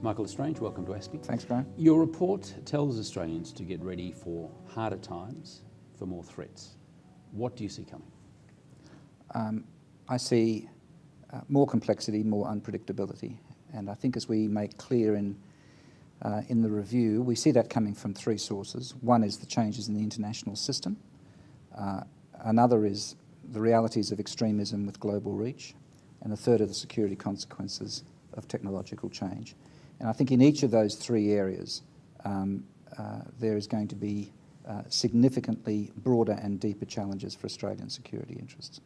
Michael Lestrange, welcome to ASPI. Thanks, Graeme. Your report tells Australians to get ready for harder times, for more threats. What do you see coming? I see more complexity, more unpredictability, and I think as we make clear in the review, we see that coming from three sources. One is the changes in the international system. Another is the realities of extremism with global reach, and the third are the security consequences of technological change. And I think in each of those three areas, there is going to be significantly broader and deeper challenges for Australian security interests.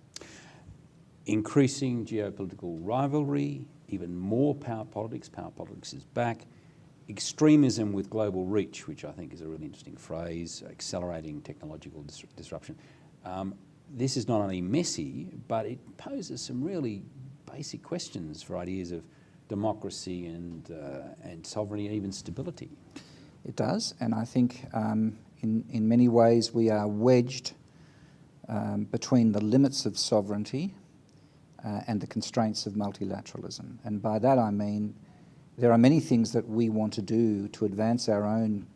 Increasing geopolitical rivalry, even more power politics. Power politics is back. Extremism with global reach, which I think is a really interesting phrase, accelerating technological disruption. This is not only messy, but it poses some really basic questions for ideas of democracy and sovereignty and even stability. It does, and I think in many ways we are wedged between the limits of sovereignty and the constraints of multilateralism. And by that I mean there are many things that we want to do to advance our own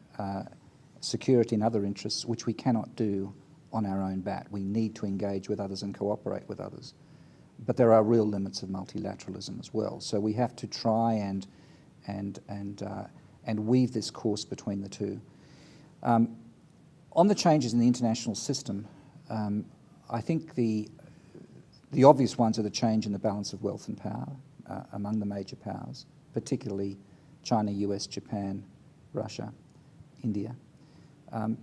security and other interests which we cannot do on our own bat. We need to engage with others and cooperate with others. But there are real limits of multilateralism as well. So we have to try and weave this course between the two. On the changes in the international system, I think the obvious ones are the change in the balance of wealth and power among the major powers, particularly China, US, Japan, Russia, India.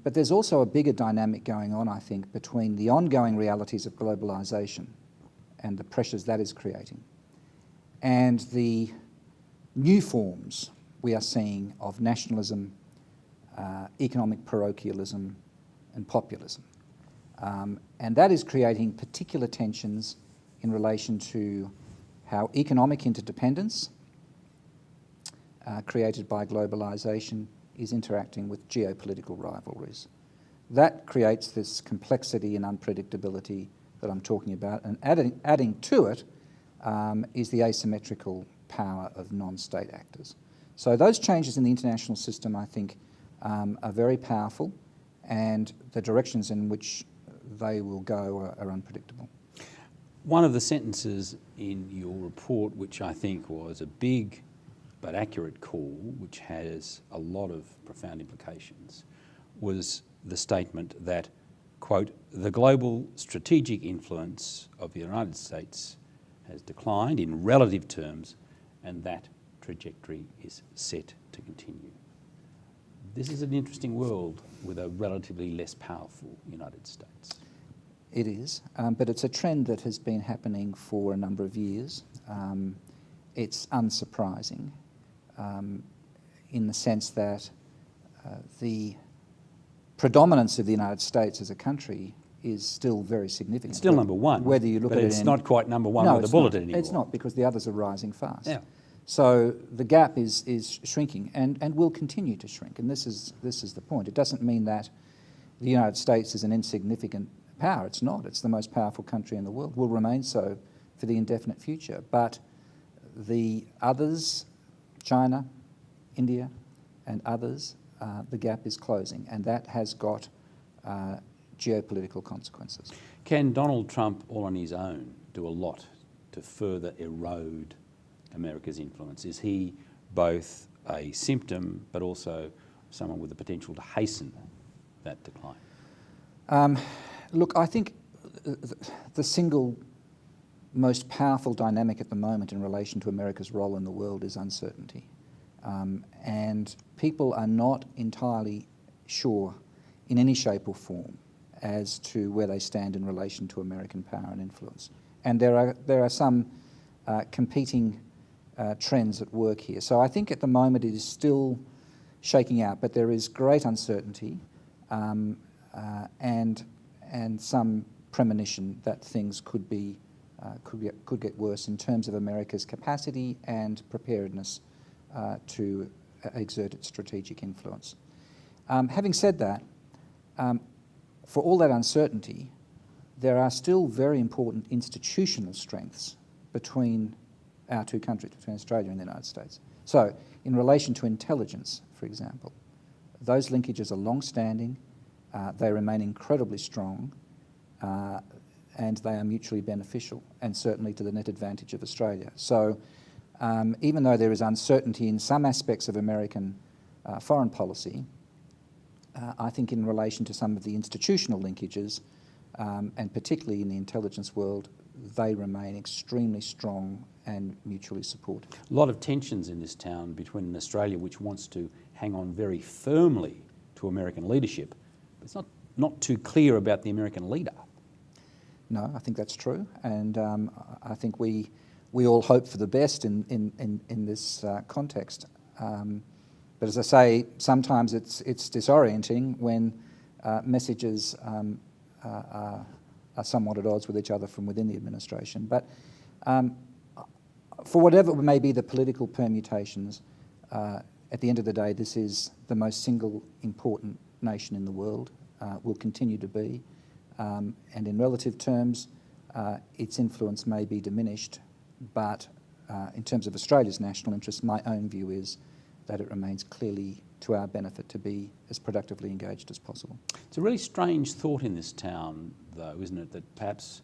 But there's also a bigger dynamic going on, I think, between the ongoing realities of globalisation and the pressures that is creating, and the new forms we are seeing of nationalism, economic parochialism, and populism. And that is creating particular tensions in relation to how economic interdependence created by globalisation is interacting with geopolitical rivalries. That creates this complexity and unpredictability that I'm talking about, and adding to it is the asymmetrical power of non-state actors. So those changes in the international system, I think, are very powerful, and the directions in which they will go are unpredictable. One of the sentences in your report, which I think was a big but accurate call, which has a lot of profound implications, was the statement that, quote, "The global strategic influence of the United States has declined in relative terms, and that trajectory is set to continue." This is an interesting world with a relatively less powerful United States. It is, but it's a trend that has been happening for a number of years. It's unsurprising in the sense that the predominance of the United States as a country is still very significant. It's still number one, whether you look but at it's not quite number one with a bullet anymore. It's not, because the others are rising fast. Yeah. So the gap is shrinking and will continue to shrink, and this is the point. It doesn't mean that the United States is an insignificant power. It's not. It's the most powerful country in the world, will remain so for the indefinite future. But the others, China, India, and others, the gap is closing, and that has got geopolitical consequences. Can Donald Trump, all on his own, do a lot to further erode America's influence? Is he both a symptom but also someone with the potential to hasten that decline? Look, I think the single most powerful dynamic at the moment in relation to America's role in the world is uncertainty. And people are not entirely sure in any shape or form as to where they stand in relation to American power and influence. And there are some competing trends at work here. So I think at the moment it is still shaking out, but there is great uncertainty and some premonition that things could get worse in terms of America's capacity and preparedness to exert its strategic influence. Having said that, for all that uncertainty, there are still very important institutional strengths between our two countries, between Australia and the United States. So, in relation to intelligence, for example, those linkages are long-standing, they remain incredibly strong, and they are mutually beneficial, and certainly to the net advantage of Australia. So, even though there is uncertainty in some aspects of American foreign policy, I think in relation to some of the institutional linkages, and particularly in the intelligence world, they remain extremely strong and mutually supportive. A lot of tensions in this town between Australia, which wants to hang on very firmly to American leadership, but it's not too clear about the American leader. No, I think that's true, and I think we all hope for the best in this context. But as I say, sometimes it's disorienting when messages are somewhat at odds with each other from within the administration. But for whatever may be the political permutations, at the end of the day, this is the most single important nation in the world, will continue to be. And in relative terms, its influence may be diminished, but in terms of Australia's national interest, my own view is that it remains clearly to our benefit to be as productively engaged as possible. It's a really strange thought in this town, though, isn't it, that perhaps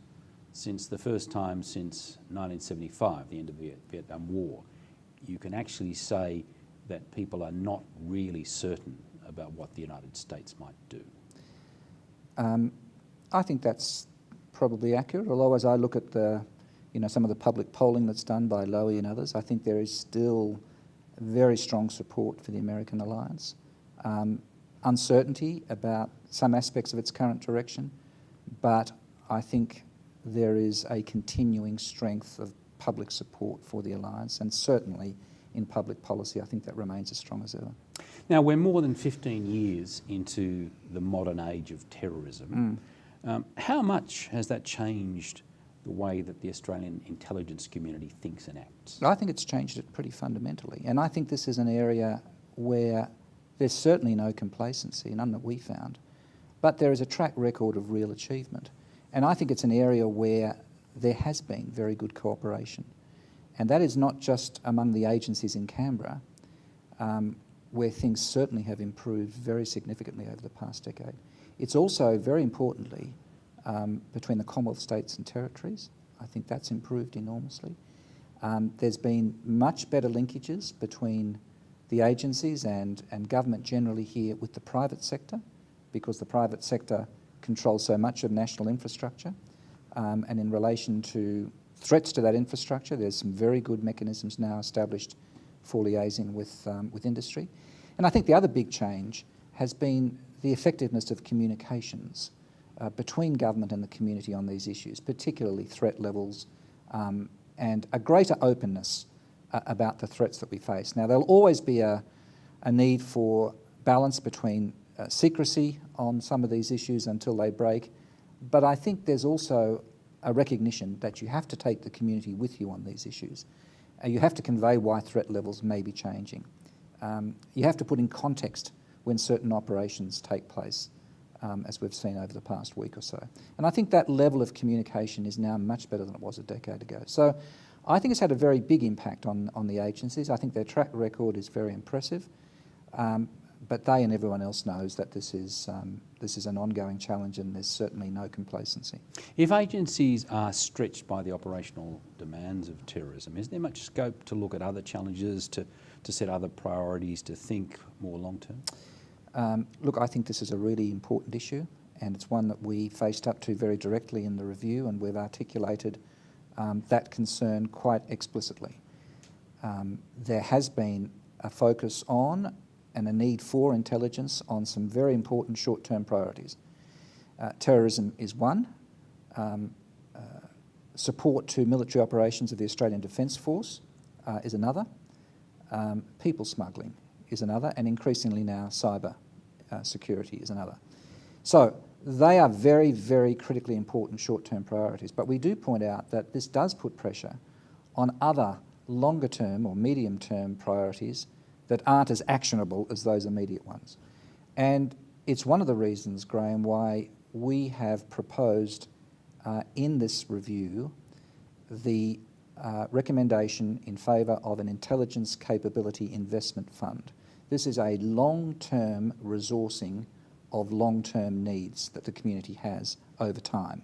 since the first time since 1975, the end of the Vietnam War, you can actually say that people are not really certain about what the United States might do. I think that's probably accurate, although as I look at some of the public polling that's done by Lowy and others, I think there is still very strong support for the American alliance. Uncertainty about some aspects of its current direction, but I think there is a continuing strength of public support for the alliance, and certainly in public policy I think that remains as strong as ever. Now, we're more than 15 years into the modern age of terrorism. How much has that changed the way that the Australian intelligence community thinks and acts? I think it's changed it pretty fundamentally, and I think this is an area where there's certainly no complacency, none that we found, but there is a track record of real achievement. And I think it's an area where there has been very good cooperation, and that is not just among the agencies in Canberra, where things certainly have improved very significantly over the past decade. It's also, very importantly, between the Commonwealth states and territories. I think that's improved enormously. There's been much better linkages between the agencies and government generally here with the private sector, because the private sector controls so much of national infrastructure. And in relation to threats to that infrastructure, there's some very good mechanisms now established for liaising with industry. And I think the other big change has been the effectiveness of communications between government and the community on these issues, particularly threat levels, and a greater openness about the threats that we face. Now, there'll always be a need for balance between secrecy on some of these issues until they break, but I think there's also a recognition that you have to take the community with you on these issues. You have to convey why threat levels may be changing. You have to put in context when certain operations take place, as we've seen over the past week or so. And I think that level of communication is now much better than it was a decade ago. So I think it's had a very big impact on the agencies. I think their track record is very impressive, but they and everyone else knows that this is an ongoing challenge, and there's certainly no complacency. If agencies are stretched by the operational demands of terrorism, is there much scope to look at other challenges, to set other priorities, to think more long term? Look, I think this is a really important issue, and it's one that we faced up to very directly in the review, and we've articulated that concern quite explicitly. There has been a focus on and a need for intelligence on some very important short-term priorities. Terrorism is one, support to military operations of the Australian Defence Force is another, people smuggling is another, and increasingly now cyber security is another. So they are very, very critically important short-term priorities, but we do point out that this does put pressure on other longer-term or medium-term priorities that aren't as actionable as those immediate ones. And it's one of the reasons, Graeme, why we have proposed in this review the recommendation in favour of an intelligence capability investment fund. This is a long-term resourcing of long-term needs that the community has over time.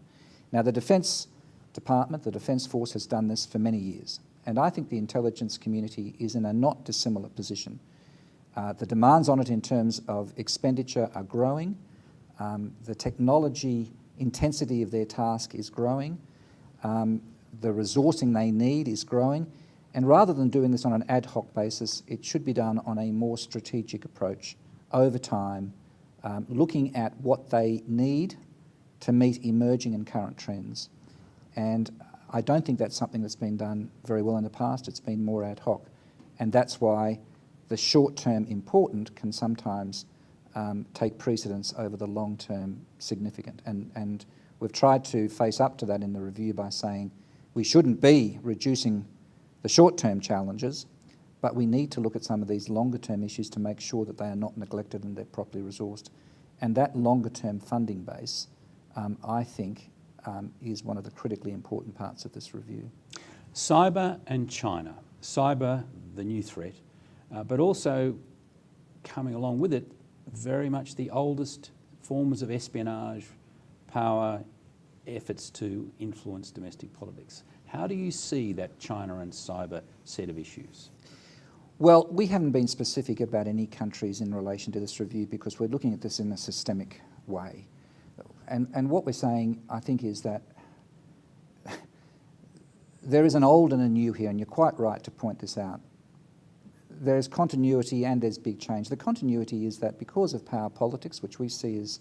Now, the Defence Department, the Defence Force, has done this for many years, and I think the intelligence community is in a not dissimilar position. The demands on it in terms of expenditure are growing. The technology intensity of their task is growing. The resourcing they need is growing. And rather than doing this on an ad hoc basis, it should be done on a more strategic approach over time, looking at what they need to meet emerging and current trends. And I don't think that's something that's been done very well in the past. It's been more ad hoc. And that's why the short-term important can sometimes take precedence over the long-term significant. And we've tried to face up to that in the review by saying we shouldn't be reducing the short-term challenges, but we need to look at some of these longer-term issues to make sure that they are not neglected and they're properly resourced. And that longer-term funding base, I think, is one of the critically important parts of this review. Cyber and China. Cyber, the new threat, but also coming along with it, very much the oldest forms of espionage, power, efforts to influence domestic politics. How do you see that China and cyber set of issues? Well, we haven't been specific about any countries in relation to this review because we're looking at this in a systemic way. And what we're saying, I think, is that there is an old and a new here, and you're quite right to point this out. There's continuity and there's big change. The continuity is that because of power politics, which we see as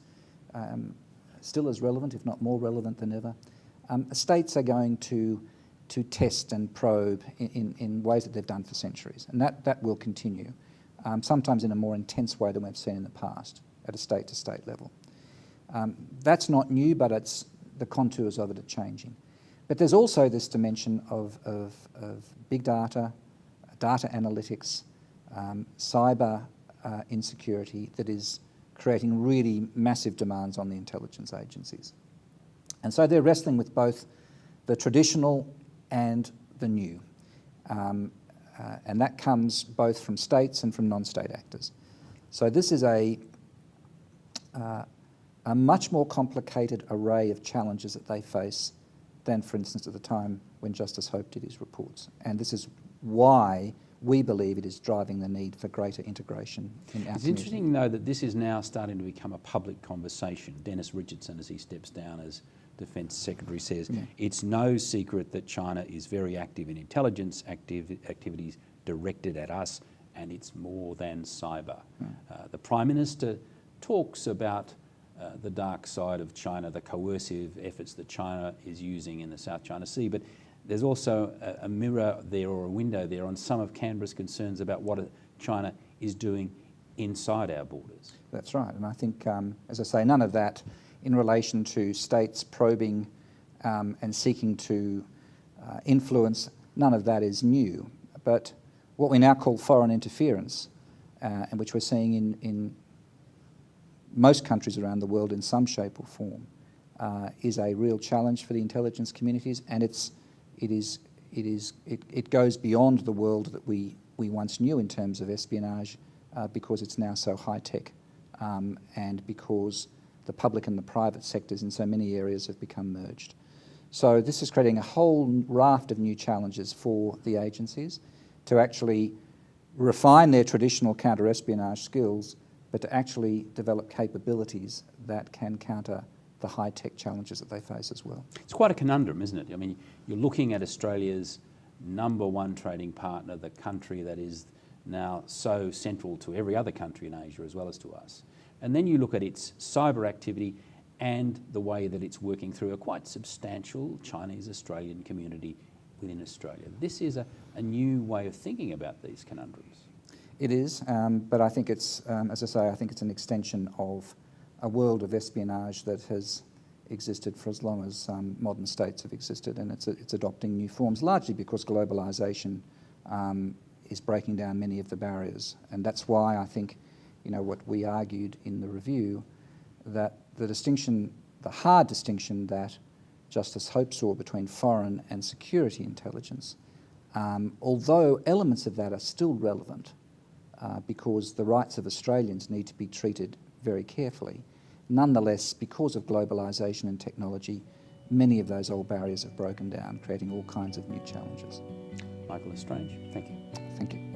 still as relevant, if not more relevant than ever, states are going to test and probe in ways that they've done for centuries. And that will continue, sometimes in a more intense way than we've seen in the past at a state-to-state level. That's not new, but it's the contours of it are changing. But there's also this dimension of big data, data analytics, cyber insecurity that is creating really massive demands on the intelligence agencies. And so they're wrestling with both the traditional and the new. And that comes both from states and from non-state actors. So this is a much more complicated array of challenges that they face than, for instance, at the time when Justice Hope did his reports. And this is why we believe it is driving the need for greater integration in our community. It's interesting, though, that this is now starting to become a public conversation. Dennis Richardson, as he steps down as Defence Secretary, says it's no secret that China is very active in intelligence activities directed at us, and it's more than cyber. The Prime Minister talks about the dark side of China, the coercive efforts that China is using in the South China Sea, but there's also a mirror there or a window there on some of Canberra's concerns about what China is doing inside our borders. That's right, and I think, as I say, none of that in relation to states probing and seeking to influence, none of that is new. But what we now call foreign interference, and which we're seeing in most countries around the world in some shape or form, is a real challenge for the intelligence communities, and it goes beyond the world that we once knew in terms of espionage, because it's now so high tech, and because the public and the private sectors in so many areas have become merged. So this is creating a whole raft of new challenges for the agencies to actually refine their traditional counter-espionage skills, but to actually develop capabilities that can counter the high-tech challenges that they face as well. It's quite a conundrum, isn't it? I mean, you're looking at Australia's #1 trading partner, the country that is now so central to every other country in Asia as well as to us. And then you look at its cyber activity and the way that it's working through a quite substantial Chinese-Australian community within Australia. This is a new way of thinking about these conundrums. It is, but I think it's, as I say, I think it's an extension of a world of espionage that has existed for as long as modern states have existed, and it's adopting new forms, largely because globalisation is breaking down many of the barriers. And that's why I think, you know, what we argued in the review, that the distinction, the hard distinction that Justice Hope saw between foreign and security intelligence, although elements of that are still relevant because the rights of Australians need to be treated very carefully. Nonetheless, because of globalisation and technology, many of those old barriers have broken down, creating all kinds of new challenges. Michael Lestrange, thank you. Thank you.